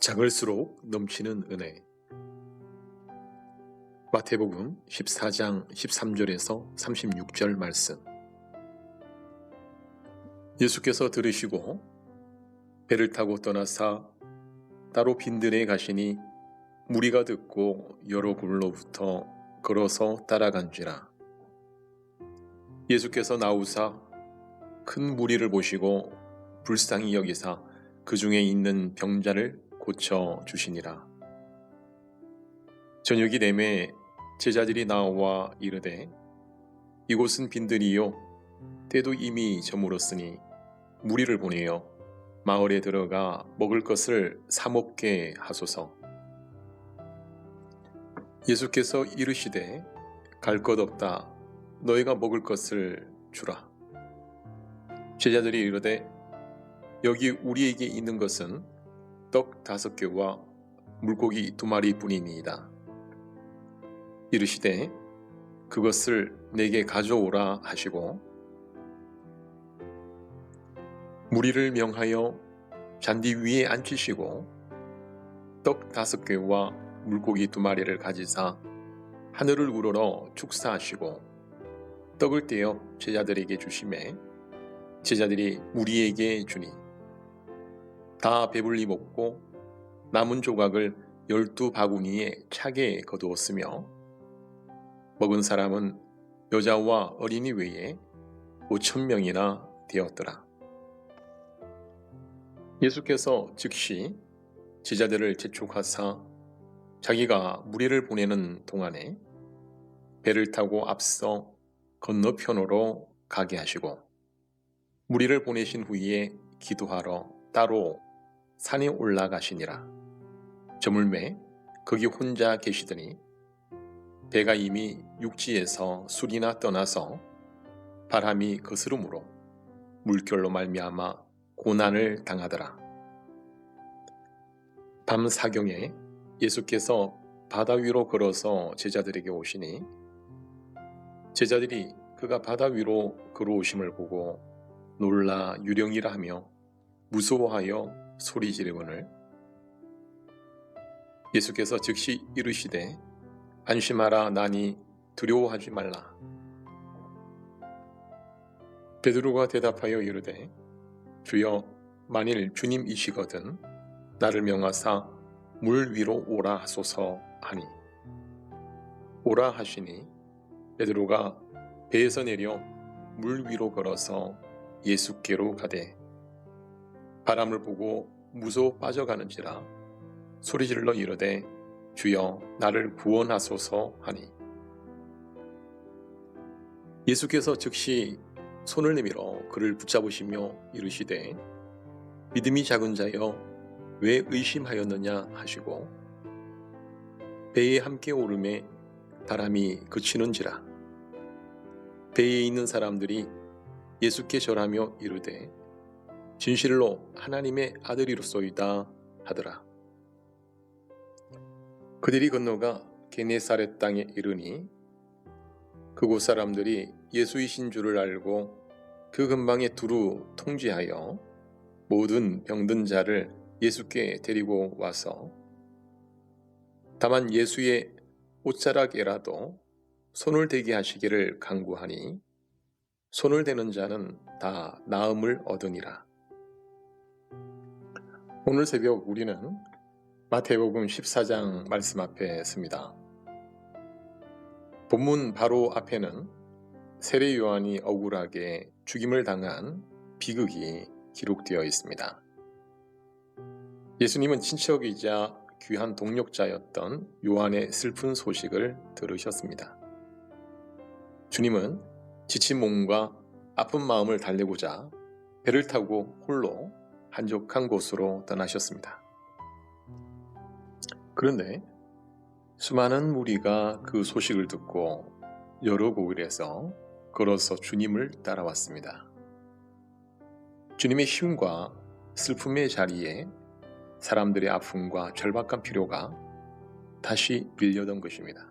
작을수록 넘치는 은혜. 마태복음 14장 13절에서 36절 말씀. 예수께서 들으시고 배를 타고 떠나사 따로 빈들에 가시니 무리가 듣고 여러 굴로부터 걸어서 따라간지라. 예수께서 나오사 큰 무리를 보시고 불쌍히 여기사 그 중에 있는 병자를 고쳐 주시니라. 저녁이 되매 제자들이 나와 이르되 이곳은 빈들이요 때도 이미 저물었으니 무리를 보내어 마을에 들어가 먹을 것을 사 먹게 하소서. 예수께서 이르시되 갈 것 없다 너희가 먹을 것을 주라. 제자들이 이르되 여기 우리에게 있는 것은 떡 5개와 물고기 2마리 뿐이니이다. 이르시되 그것을 내게 가져오라 하시고 무리를 명하여 잔디 위에 앉히시고 떡 5개와 물고기 2마리를 가지사 하늘을 우러러 축사하시고 떡을 떼어 제자들에게 주시매 제자들이 무리에게 주니 다 배불리 먹고 남은 조각을 12바구니에 차게 거두었으며 먹은 사람은 여자와 어린이 외에 5,000명이나 되었더라. 예수께서 즉시 제자들을 재촉하사 자기가 무리를 보내는 동안에 배를 타고 앞서 건너편으로 가게 하시고 무리를 보내신 후에 기도하러 따로 산에 올라가시니라. 저물매 거기 혼자 계시더니 배가 이미 육지에서 술이나 떠나서 바람이 거스름으로 물결로 말미암아 고난을 당하더라. 밤 사경에 예수께서 바다 위로 걸어서 제자들에게 오시니 제자들이 그가 바다 위로 걸어오심을 보고 놀라 유령이라 하며 무서워하여 소리 지르거늘 예수께서 즉시 이르시되 안심하라 나니 두려워하지 말라. 베드로가 대답하여 이르되 주여 만일 주님이시거든 나를 명하사 물 위로 오라 하소서 하니 오라 하시니 베드로가 배에서 내려 물 위로 걸어서 예수께로 가되 바람을 보고 무서워 빠져가는지라 소리질러 이르되 주여 나를 구원하소서 하니 예수께서 즉시 손을 내밀어 그를 붙잡으시며 이르시되 믿음이 작은 자여 왜 의심하였느냐 하시고 배에 함께 오르매 바람이 그치는지라. 배에 있는 사람들이 예수께 절하며 이르되 진실로 하나님의 아들이로소이다 하더라. 그들이 건너가 게네사렛 땅에 이르니 그곳 사람들이 예수이신 줄을 알고 그 근방에 두루 통지하여 모든 병든 자를 예수께 데리고 와서 다만 예수의 옷자락에라도 손을 대게 하시기를 간구하니 손을 대는 자는 다 나음을 얻으니라. 오늘 새벽 우리는 마태복음 14장 말씀 앞에 씁니다. 본문 바로 앞에는 세례 요한이 억울하게 죽임을 당한 비극이 기록되어 있습니다. 예수님은 친척이자 귀한 동역자였던 요한의 슬픈 소식을 들으셨습니다. 주님은 지친 몸과 아픈 마음을 달래고자 배를 타고 홀로 한적한 곳으로 떠나셨습니다. 그런데 수많은 무리가 그 소식을 듣고 여러 고을에서 걸어서 주님을 따라왔습니다. 주님의 힘과 슬픔의 자리에 사람들의 아픔과 절박한 필요가 다시 밀려던 것입니다.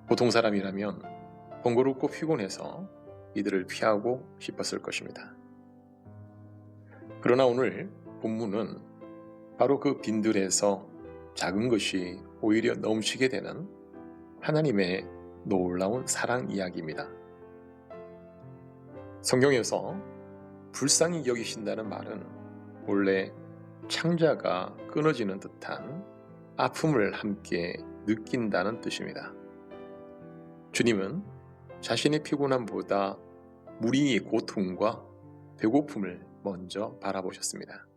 보통 사람이라면 번거롭고 피곤해서 이들을 피하고 싶었을 것입니다. 그러나 오늘 본문은 바로 그 빈들에서 작은 것이 오히려 넘치게 되는 하나님의 놀라운 사랑 이야기입니다. 성경에서 불쌍히 여기신다는 말은 원래 창자가 끊어지는 듯한 아픔을 함께 느낀다는 뜻입니다. 주님은 자신의 피곤함보다 무리의 고통과 배고픔을 먼저 바라보셨습니다.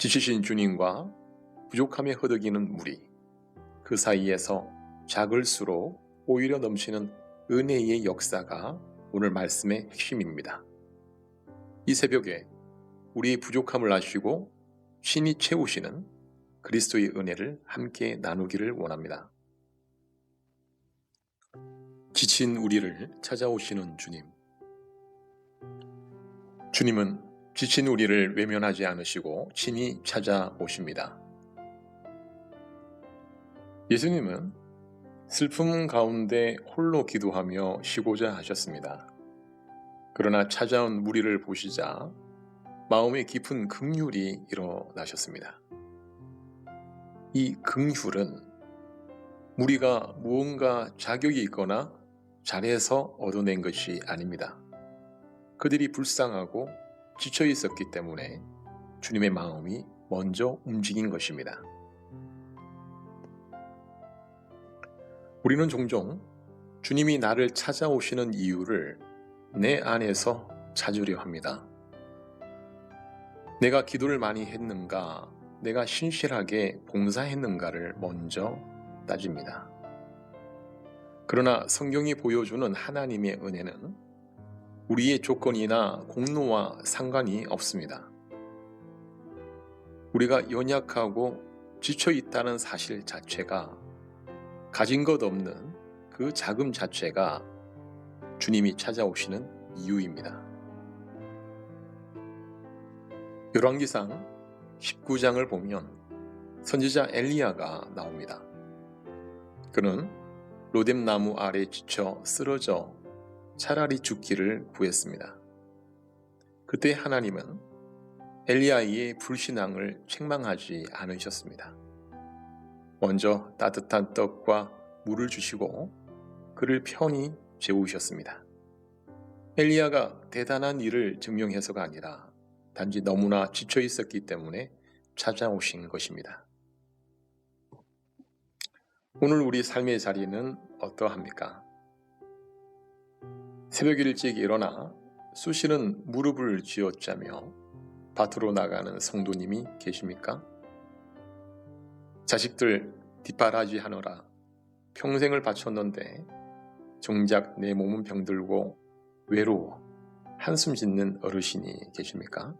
지치신 주님과 부족함에 허덕이는 무리, 그 사이에서 작을수록 오히려 넘치는 은혜의 역사가 오늘 말씀의 핵심입니다. 이 새벽에 우리의 부족함을 아시고 신이 채우시는 그리스도의 은혜를 함께 나누기를 원합니다. 지친 우리를 찾아오시는 주님. 주님은 지친 우리를 외면하지 않으시고 친히 찾아오십니다. 예수님은 슬픔 가운데 홀로 기도하며 쉬고자 하셨습니다. 그러나 찾아온 무리를 보시자 마음에 깊은 긍휼이 일어나셨습니다. 이 긍휼은 무리가 무언가 자격이 있거나 잘해서 얻어낸 것이 아닙니다. 그들이 불쌍하고 지쳐 있었기 때문에 주님의 마음이 먼저 움직인 것입니다. 우리는 종종 주님이 나를 찾아오시는 이유를 내 안에서 찾으려 합니다. 내가 기도를 많이 했는가, 내가 신실하게 봉사했는가를 먼저 따집니다. 그러나 성경이 보여주는 하나님의 은혜는 우리의 조건이나 공로와 상관이 없습니다. 우리가 연약하고 지쳐 있다는 사실 자체가, 가진 것 없는 그 자금 자체가 주님이 찾아오시는 이유입니다. 열왕기상 19장을 보면 선지자 엘리야가 나옵니다. 그는 로뎀나무 아래 지쳐 쓰러져 차라리 죽기를 구했습니다. 그때 하나님은 엘리야의 불신앙을 책망하지 않으셨습니다. 먼저 따뜻한 떡과 물을 주시고 그를 편히 재우셨습니다. 엘리야가 대단한 일을 증명해서가 아니라 단지 너무나 지쳐 있었기 때문에 찾아오신 것입니다. 오늘 우리 삶의 자리는 어떠합니까? 새벽 일찍 일어나 수시는 무릎을 쥐어짜며 밭으로 나가는 성도님이 계십니까? 자식들 뒷바라지 하느라 평생을 바쳤는데 정작 내 몸은 병들고 외로워 한숨 짓는 어르신이 계십니까?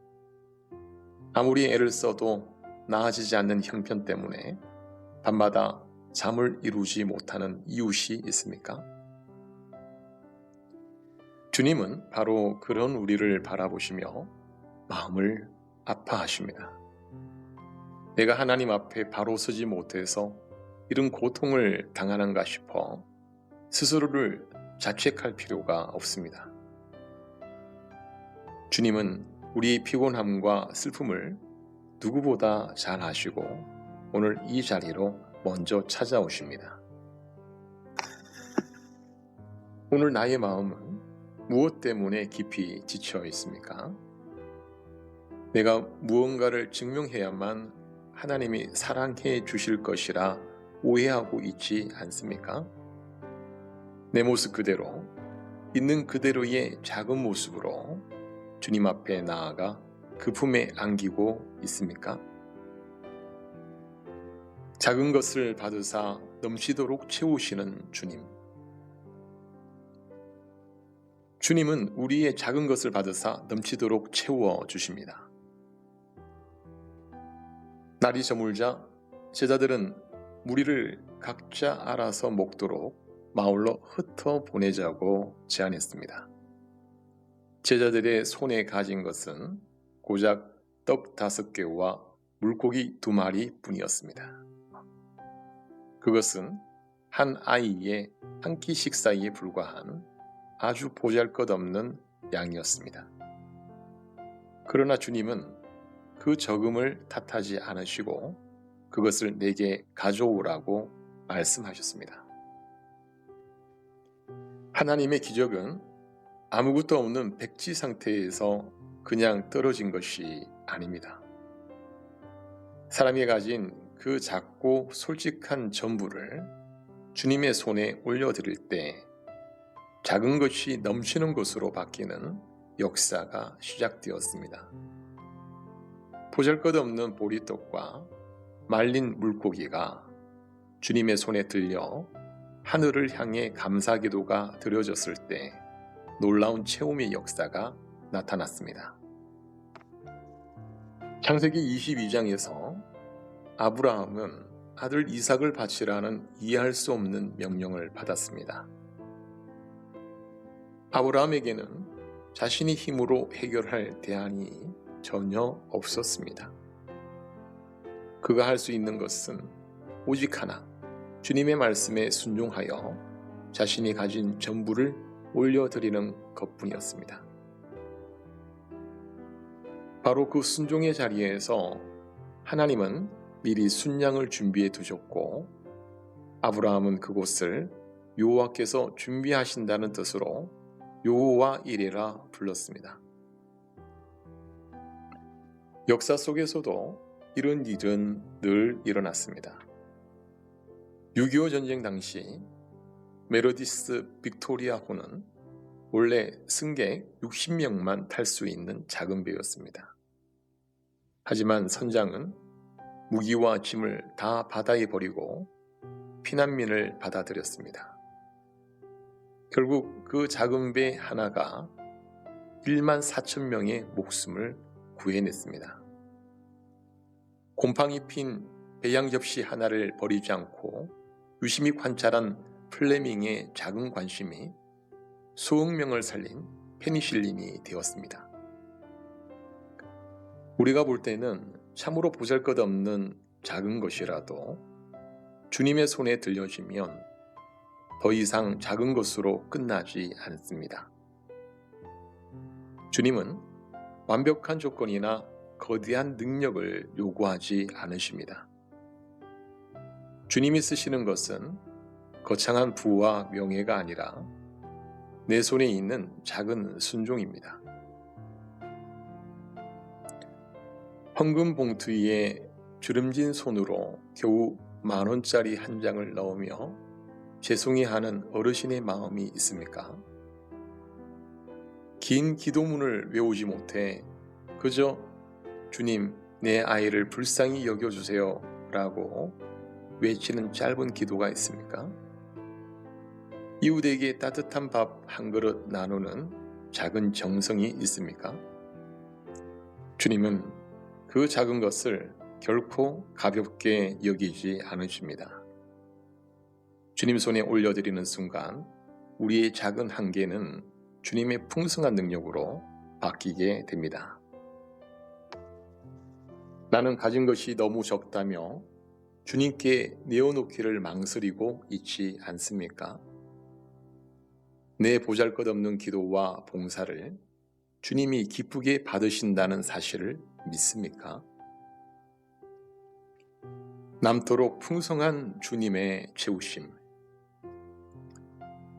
아무리 애를 써도 나아지지 않는 형편 때문에 밤마다 잠을 이루지 못하는 이웃이 있습니까? 주님은 바로 그런 우리를 바라보시며 마음을 아파하십니다. 내가 하나님 앞에 바로 서지 못해서 이런 고통을 당하는가 싶어 스스로를 자책할 필요가 없습니다. 주님은 우리의 피곤함과 슬픔을 누구보다 잘 아시고 오늘 이 자리로 먼저 찾아오십니다. 오늘 나의 마음은 무엇 때문에 깊이 지쳐 있습니까? 내가 무언가를 증명해야만 하나님이 사랑해 주실 것이라 오해하고 있지 않습니까? 내 모습 그대로, 있는 그대로의 작은 모습으로 주님 앞에 나아가 그 품에 안기고 있습니까? 작은 것을 받으사 넘치도록 채우시는 주님. 주님은 우리의 작은 것을 받으사 넘치도록 채워주십니다. 날이 저물자 제자들은 무리를 각자 알아서 먹도록 마을로 흩어 보내자고 제안했습니다. 제자들의 손에 가진 것은 고작 떡 5개와 물고기 2마리 뿐이었습니다. 그것은 한 아이의 한 끼 식사에 불과한 아주 보잘것없는 양이었습니다. 그러나 주님은 그 적음을 탓하지 않으시고 그것을 내게 가져오라고 말씀하셨습니다. 하나님의 기적은 아무것도 없는 백지 상태에서 그냥 떨어진 것이 아닙니다. 사람이 가진 그 작고 솔직한 전부를 주님의 손에 올려드릴 때 작은 것이 넘치는 것으로 바뀌는 역사가 시작되었습니다. 보잘것없는 보리떡과 말린 물고기가 주님의 손에 들려 하늘을 향해 감사 기도가 드려졌을 때 놀라운 체험의 역사가 나타났습니다. 창세기 22장에서 아브라함은 아들 이삭을 바치라는 이해할 수 없는 명령을 받았습니다. 아브라함에게는 자신의 힘으로 해결할 대안이 전혀 없었습니다. 그가 할 수 있는 것은 오직 하나, 주님의 말씀에 순종하여 자신이 가진 전부를 올려드리는 것뿐이었습니다. 바로 그 순종의 자리에서 하나님은 미리 순양을 준비해 두셨고 아브라함은 그곳을 여호와께서 준비하신다는 뜻으로 여호와 이레라 불렀습니다. 역사 속에서도 이런 일은 늘 일어났습니다. 6.25 전쟁 당시 메르디스 빅토리아호는 원래 승객 60명만 탈 수 있는 작은 배였습니다. 하지만 선장은 무기와 짐을 다 바다에 버리고 피난민을 받아들였습니다. 결국 그 작은 배 하나가 1만 4천 명의 목숨을 구해냈습니다. 곰팡이 핀 배양 접시 하나를 버리지 않고 유심히 관찰한 플레밍의 작은 관심이 수억 명을 살린 페니실린이 되었습니다. 우리가 볼 때는 참으로 보잘것없는 작은 것이라도 주님의 손에 들려지면 더 이상 작은 것으로 끝나지 않습니다. 주님은 완벽한 조건이나 거대한 능력을 요구하지 않으십니다. 주님이 쓰시는 것은 거창한 부와 명예가 아니라 내 손에 있는 작은 순종입니다. 헌금 봉투 위에 주름진 손으로 겨우 10,000원짜리 한 장을 넣으며 죄송해하는 어르신의 마음이 있습니까? 긴 기도문을 외우지 못해 그저 주님, 내 아이를 불쌍히 여겨주세요 라고 외치는 짧은 기도가 있습니까? 이웃에게 따뜻한 밥 한 그릇 나누는 작은 정성이 있습니까? 주님은 그 작은 것을 결코 가볍게 여기지 않으십니다. 주님 손에 올려드리는 순간 우리의 작은 한계는 주님의 풍성한 능력으로 바뀌게 됩니다. 나는 가진 것이 너무 적다며 주님께 내어놓기를 망설이고 있지 않습니까? 내 보잘것없는 기도와 봉사를 주님이 기쁘게 받으신다는 사실을 믿습니까? 남도록 풍성한 주님의 채우심.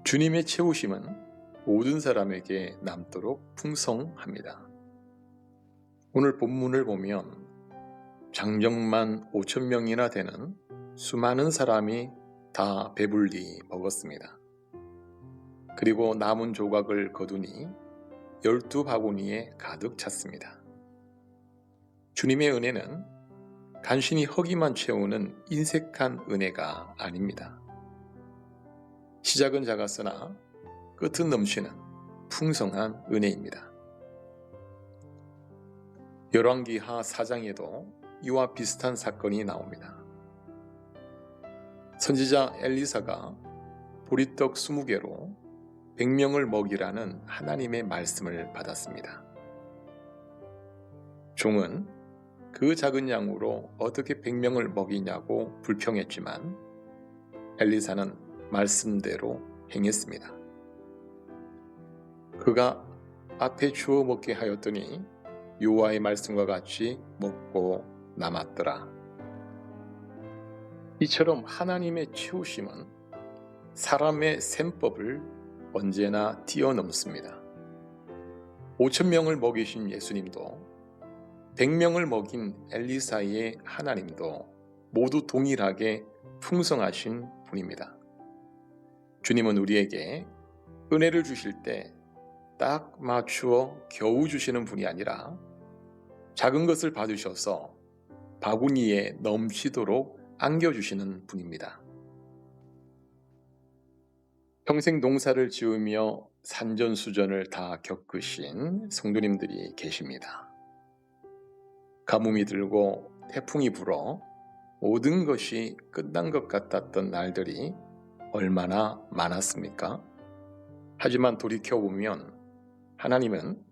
주님의 채우심은 모든 사람에게 남도록 풍성합니다. 오늘 본문을 보면 장정만 5,000명이나 되는 수많은 사람이 다 배불리 먹었습니다. 그리고 남은 조각을 거두니 12바구니에 가득 찼습니다. 주님의 은혜는 간신히 허기만 채우는 인색한 은혜가 아닙니다. 시작은 작았으나 끝은 넘치는 풍성한 은혜입니다. 열왕기하 4장에도 이와 비슷한 사건이 나옵니다. 선지자 엘리사가 보리떡 20개로 100명을 먹이라는 하나님의 말씀을 받았습니다. 종은 그 작은 양으로 어떻게 100명을 먹이냐고 불평했지만 엘리사는 말씀대로 행했습니다. 그가 앞에 주워 먹게 하였더니 여호와의 말씀과 같이 먹고 남았더라. 이처럼 하나님의 채우심은 사람의 셈법을 언제나 뛰어넘습니다. 5,000명을 먹이신 예수님도 100명을 먹인 엘리사의 하나님도 모두 동일하게 풍성하신 분입니다. 주님은 우리에게 은혜를 주실 때 딱 맞추어 겨우 주시는 분이 아니라 작은 것을 받으셔서 바구니에 넘치도록 안겨주시는 분입니다. 평생 농사를 지으며 산전수전을 다 겪으신 성도님들이 계십니다. 가뭄이 들고 태풍이 불어 모든 것이 끝난 것 같았던 날들이 얼마나 많았습니까? 하지만 돌이켜보면 하나님은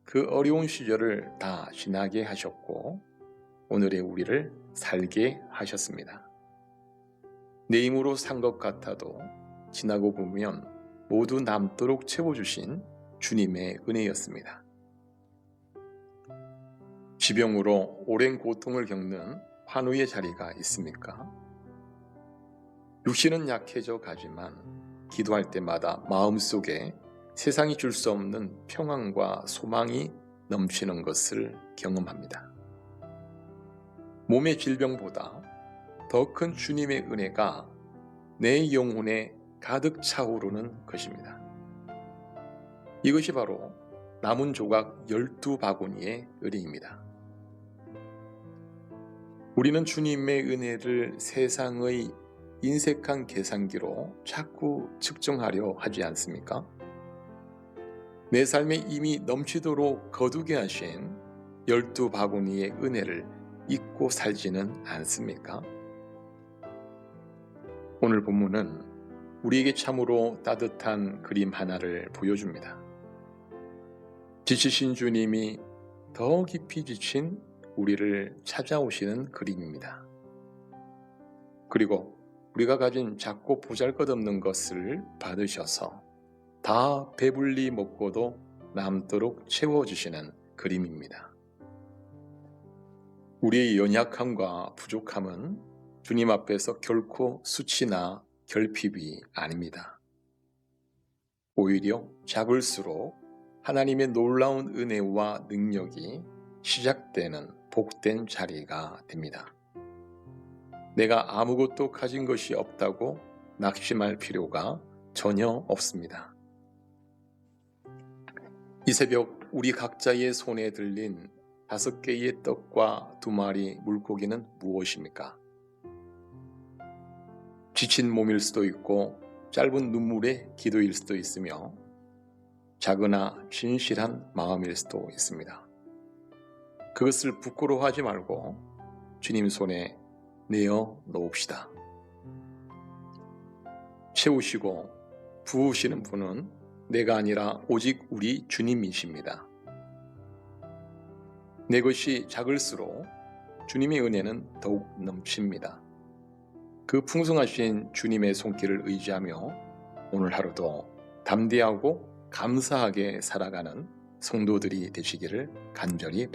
그 어려운 시절을 다 지나게 하셨고 오늘의 우리를 살게 하셨습니다. 내 힘으로 산 것 같아도 지나고 보면 모두 남도록 채워주신 주님의 은혜였습니다. 지병으로 오랜 고통을 겪는 환우의 자리가 있습니까? 육신은 약해져 가지만 기도할 때마다 마음속에 세상이 줄 수 없는 평안과 소망이 넘치는 것을 경험합니다. 몸의 질병보다 더 큰 주님의 은혜가 내 영혼에 가득 차오르는 것입니다. 이것이 바로 남은 조각 12바구니의 은혜입니다. 우리는 주님의 은혜를 세상의 인색한 계산기로 자꾸 측정하려 하지 않습니까? 내 삶에 이미 넘치도록 거두게 하신 12바구니의 은혜를 잊고 살지는 않습니까? 오늘 본문은 우리에게 참으로 따뜻한 그림 하나를 보여줍니다. 지치신 주님이 더 깊이 지친 우리를 찾아오시는 그림입니다. 그리고 우리가 가진 작고 보잘것없는 것을 받으셔서 다 배불리 먹고도 남도록 채워주시는 그림입니다. 우리의 연약함과 부족함은 주님 앞에서 결코 수치나 결핍이 아닙니다. 오히려 작을수록 하나님의 놀라운 은혜와 능력이 시작되는 복된 자리가 됩니다. 내가 아무것도 가진 것이 없다고 낙심할 필요가 전혀 없습니다. 이 새벽 우리 각자의 손에 들린 5개의 떡과 2마리 물고기는 무엇입니까? 지친 몸일 수도 있고 짧은 눈물의 기도일 수도 있으며 작으나 진실한 마음일 수도 있습니다. 그것을 부끄러워하지 말고 주님 손에 내어 놓읍시다. 채우시고 부으시는 분은 내가 아니라 오직 우리 주님이십니다. 내 것이 작을수록 주님의 은혜는 더욱 넘칩니다. 그 풍성하신 주님의 손길을 의지하며 오늘 하루도 담대하고 감사하게 살아가는 성도들이 되시기를 간절히 바랍니다.